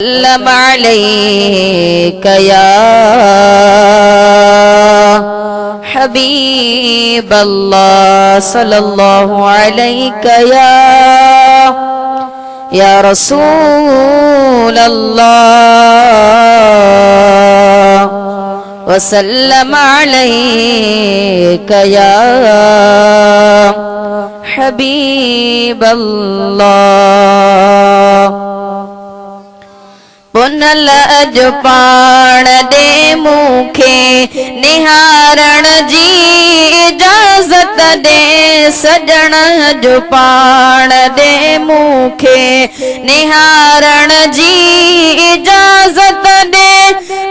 सल्लम अलैका या हबीब अल्लाह सल्लल्लाहु अलैका या रसूल अल्लाह वसल्लम अलैका या हबीब अल्लाह। पुनल अजु पाण दे मूंखे निहारण जी इजाज़त दे सजण अजु पाण दे मूंखे निहारण जी इजाज़त दे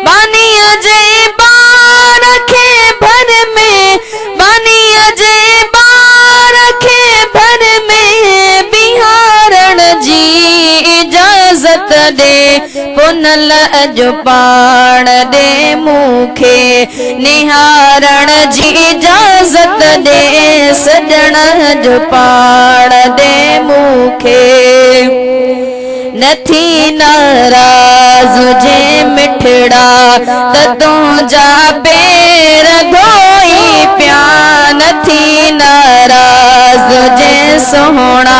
बानीअ जे बार खे भर में बानीअ जे बार खे भर में बिहारण जी इजाज़त दे पुनल अजु पाण दे मूंखे निहारण जी इजाज़त दे सजण अजु पाण दे मूंखे नथी नाराज़ जे मिठड़ा त तुंहिंजा पेर धोई पिया नथी नाराज़ जे सोहणा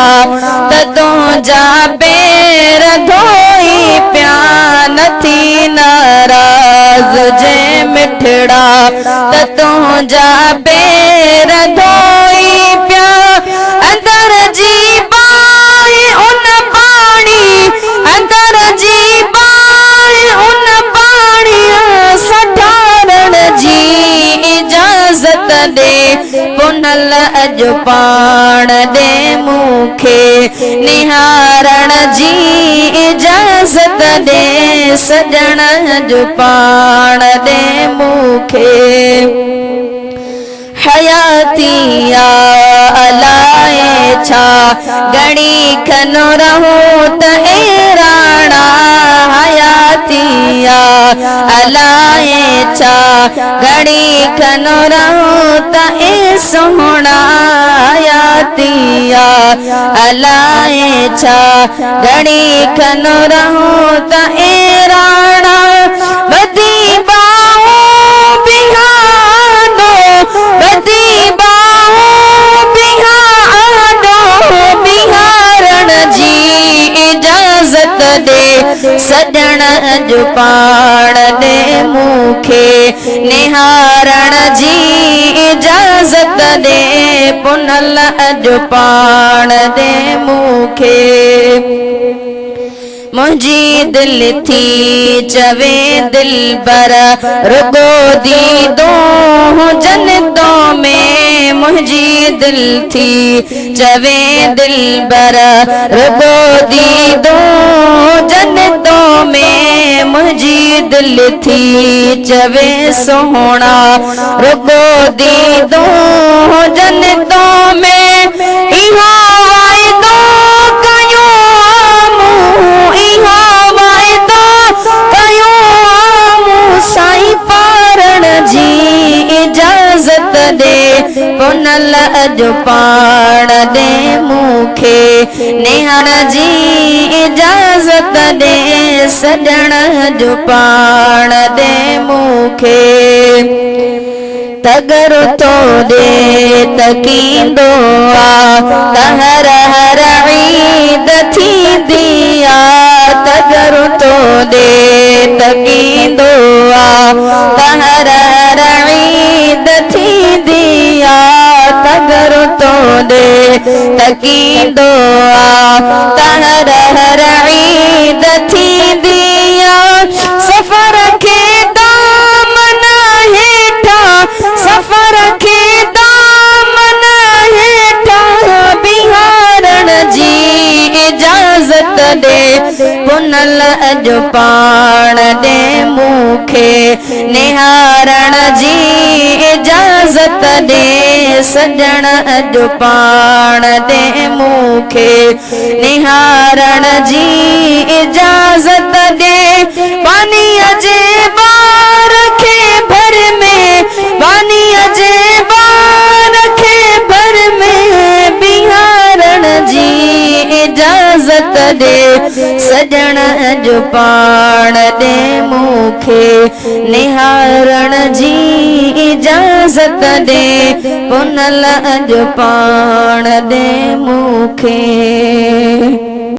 त तुंहिंजा पेर धोई पिया नथी नाराज़ जे मिठड़ा त तुंहिंजा पेर धोई पिया अंदर जी बाहि उन पाणी अंदर जी बाहि उन पाणी सठारण जी इजाज़त दे पुनल अजु पाण दे मूंखे निहारण जी इजाज़त दे सजण अजु पाण दे मूंखे हयाती या अलाए छा घणी खन रहूं त ए राणा हयाती या अलाए छा घणी खन रहूं त ए सोहणा हयाती या अलाए छा घणी खन रहूं त ए राणा बदी बाहों बिहाडो बदी बाहों बिहाडो बिहारण जी इजाज़त दे सजण अजु पाण दे मूंखे निहारण जी इजाज़त दे पुनल अजु पाण दे मूंखे मुंहिंजी दिल थी चवे दिलबर रुगो दीदो जन्नतो में मुंहिंजी दिल थी चवे दिलबर रुगो दीदो जन्नतो में मुंहिंजी दिल थी चवे सोहणा रुगो दीदो जन्नतो में इहो वाइदो कयो इहो वाइदो कयो साईं पारण जी इजाज़त दे पुनल अजु पाण दे मूंखे निहारण जी इजाज़त दे सजण अजु पाण दे मूंखे तगर तो दे तकींदो आ त हर हर ईद थींदी आ तगर तो दे तकींदो आ त हर हर ईद थींदी आ तगर तो दे तकींदो आ त हर हर ईद थींदी आ सफ़र खे दामन हेठा सफ़र खे दामन हेठा बिहारण जी इजाज़त दे पुनल अजु पाण दे मूंखे निहारण जी इजाज़त दे सजण अजु पाण दे मूंखे निहारण जी इजाज़त दे पानीअ जे बार खे भर में पानीअ जे बार खे भर में बिहारण जी इजाज़त दे सजण जो पाण दे मूंखे निहारण जी इजाज़त दे पुनल जो पाण दे मूंखे